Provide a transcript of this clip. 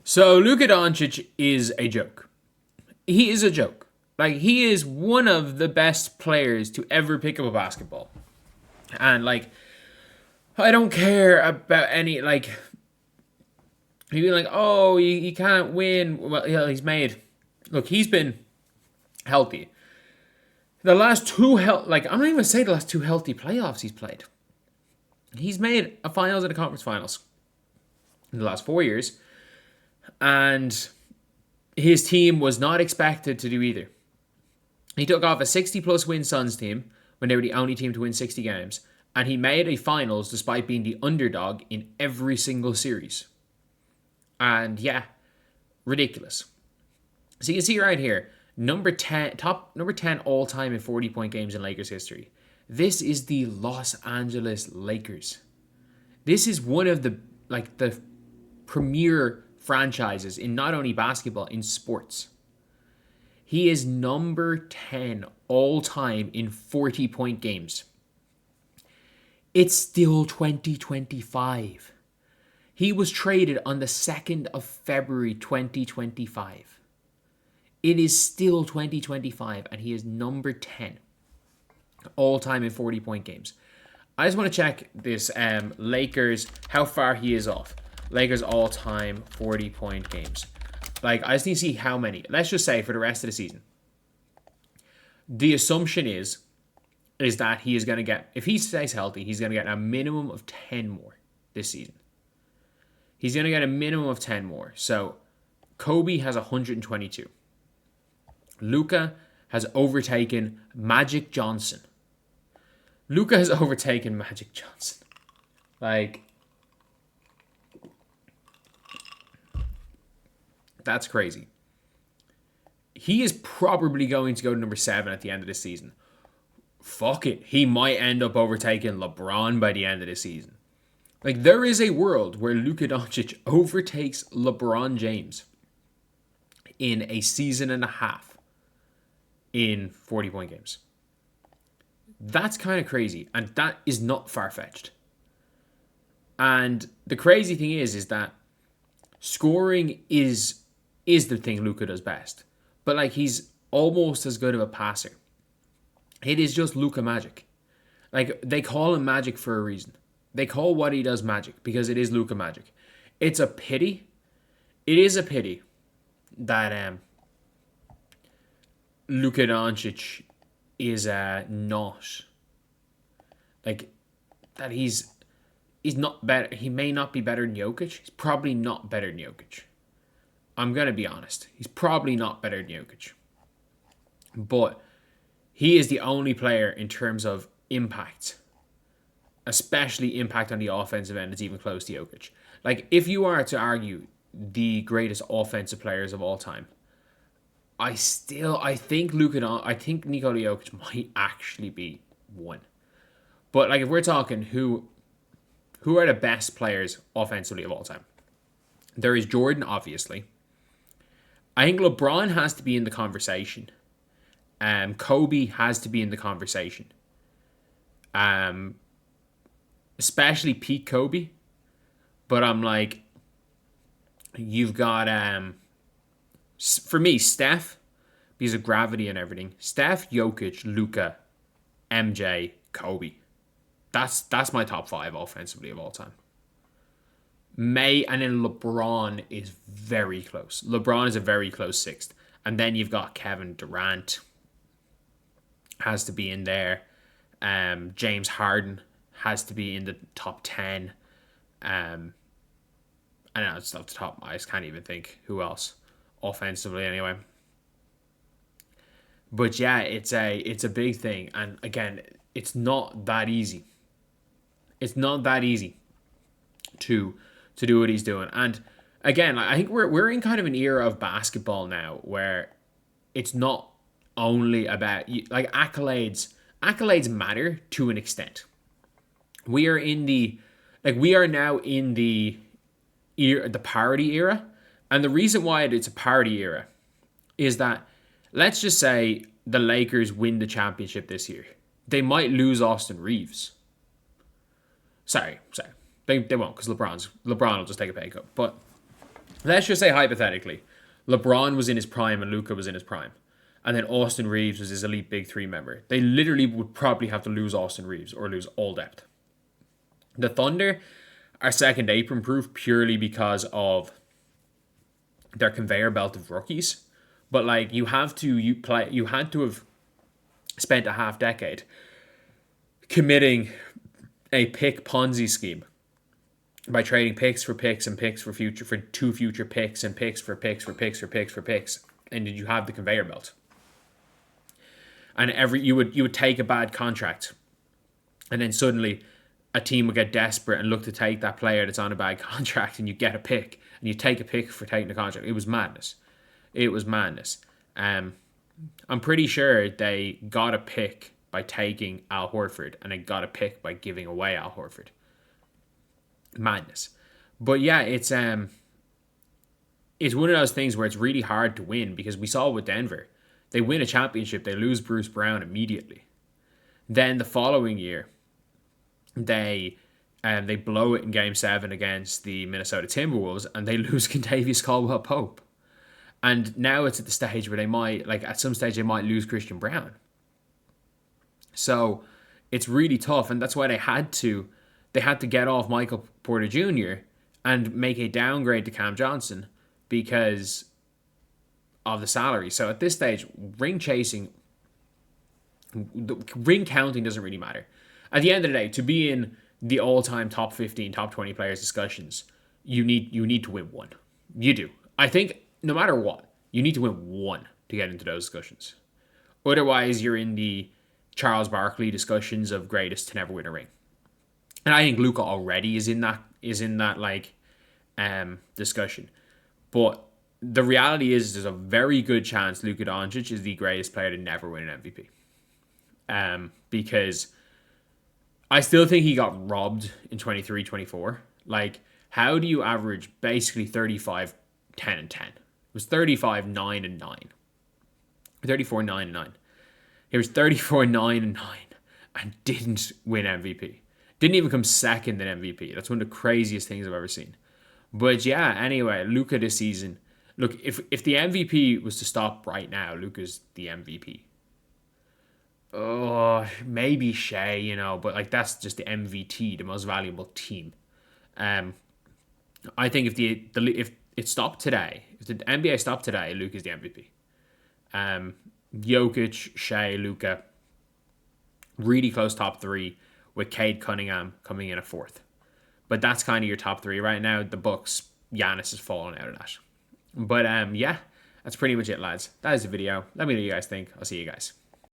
So Luka Doncic is a joke. He is a joke. Like, he is one of the best players to ever pick up a basketball. And, like, I don't care about any, like, he'd be like, oh, you can't win. Well, yeah, he's been healthy. The last two, I'm not even going to say the last two healthy playoffs he's played. He's made a finals and a conference finals in the last 4 years. And his team was not expected to do either. He took off a 60-plus win Suns team when they were the only team to win 60 games. And he made a finals despite being the underdog in every single series. And yeah, ridiculous. So you can see right here, number 10 all time in 40-point games in Lakers history. This is the Los Angeles Lakers. This is one of the premier franchises in not only basketball, in sports. He is number 10 all time in 40-point games. It's still 2025. He was traded on the 2nd of February 2025. It is still 2025 and he is number 10 all time in 40-point games. I just want to check this Lakers, how far he is off. Lakers all time 40-point games. Like, I just need to see how many. Let's just say for the rest of the season. The assumption is that he is going to get, if he stays healthy, he's going to get a minimum of 10 more this season. He's going to get a minimum of 10 more. So, Kobe has 122. Luka has overtaken Magic Johnson. Luka has overtaken Magic Johnson. Like, that's crazy. He is probably going to go to number 7 at the end of the season. Fuck it. He might end up overtaking LeBron by the end of the season. Like, there is a world where Luka Doncic overtakes LeBron James in a season and a half in 40-point games. That's kind of crazy, and that is not far-fetched. And the crazy thing is that scoring is the thing Luka does best. But, like, he's almost as good of a passer. It is just Luka magic. Like, they call him magic for a reason. They call what he does magic because it is Luka magic. It's a pity. It is a pity that Luka Doncic is not, like, that he's not better. He may not be better than Jokic. He's probably not better than Jokic. I'm going to be honest. He's probably not better than Jokic. But he is the only player in terms of impact, especially impact on the offensive end, that's even close to Jokic. Like, if you are to argue the greatest offensive players of all time, I think Nikola Jokic might actually be one. But, like, if we're talking who are the best players offensively of all time, there is Jordan, obviously. I think LeBron has to be in the conversation. Kobe has to be in the conversation. Especially peak Kobe. But I'm like, you've got, for me, Steph, because of gravity and everything. Steph, Jokic, Luka, MJ, Kobe. That's my top 5 offensively of all time. And then LeBron is very close. LeBron is a very close 6th. And then you've got Kevin Durant. Has to be in there. James Harden has to be in the top 10. I know it's off the top. I just can't even think who else offensively anyway. But yeah, it's a big thing, and again, it's not that easy. It's not that easy to do what he's doing. And again, I think we're in kind of an era of basketball now where it's not only about, like, accolades. Accolades matter to an extent. We are now in the parity era, and the reason why it's a parity era is that, let's just say the Lakers win the championship this year. They might lose Austin Reeves. Sorry. They won't, because LeBron will just take a pay cut. But Let's just say hypothetically, LeBron was in his prime and Luka was in his prime. And then Austin Reeves was his elite big three member. They literally would probably have to lose Austin Reeves or lose all depth. The Thunder are second apron proof purely because of their conveyor belt of rookies. But like you had to have spent a half decade committing a pick Ponzi scheme by trading picks for picks and picks for two future picks and picks for picks for picks for picks for picks. And did you have the conveyor belt? And you would take a bad contract, and then suddenly a team would get desperate and look to take that player that's on a bad contract, and you get a pick, and you take a pick for taking the contract. It was madness. It was madness. I'm pretty sure they got a pick by taking Al Horford, and they got a pick by giving away Al Horford. Madness. But yeah, it's one of those things where it's really hard to win, because we saw with Denver. They win a championship, they lose Bruce Brown immediately. Then the following year, they blow it in Game 7 against the Minnesota Timberwolves, and they lose Kentavious Caldwell-Pope. And now it's at the stage where at some stage they might lose Christian Brown. So it's really tough, and that's why they had to get off Michael Porter Jr. and make a downgrade to Cam Johnson because of the salary. So at this stage, ring counting doesn't really matter. At the end of the day, to be in the all-time top 15, top 20 players discussions, you need to win one. You do. I think no matter what, you need to win one to get into those discussions. Otherwise, you're in the Charles Barkley discussions of greatest to never win a ring. And I think Luka already is in that discussion. But the reality is there's a very good chance Luka Doncic is the greatest player to never win an MVP. Because I still think he got robbed in 23-24. Like, how do you average basically 35, 10, and 10? It was 35, 9, and 9. 34, 9, and 9. He was 34, 9, and 9 and didn't win MVP. Didn't even come second in MVP. That's one of the craziest things I've ever seen. But yeah, anyway, Luka this season. Look, if the MVP was to stop right now, Luka's the MVP. Oh, maybe Shea, but that's just the MVT, the most valuable team. I think if it stopped today, if the NBA stopped today, Luka's the MVP. Jokic, Shea, Luka, really close top three with Cade Cunningham coming in at fourth. But that's kind of your top three right now. The Bucks, Giannis has fallen out of that. But yeah, that's pretty much it, lads. That is the video. Let me know what you guys think. I'll see you guys.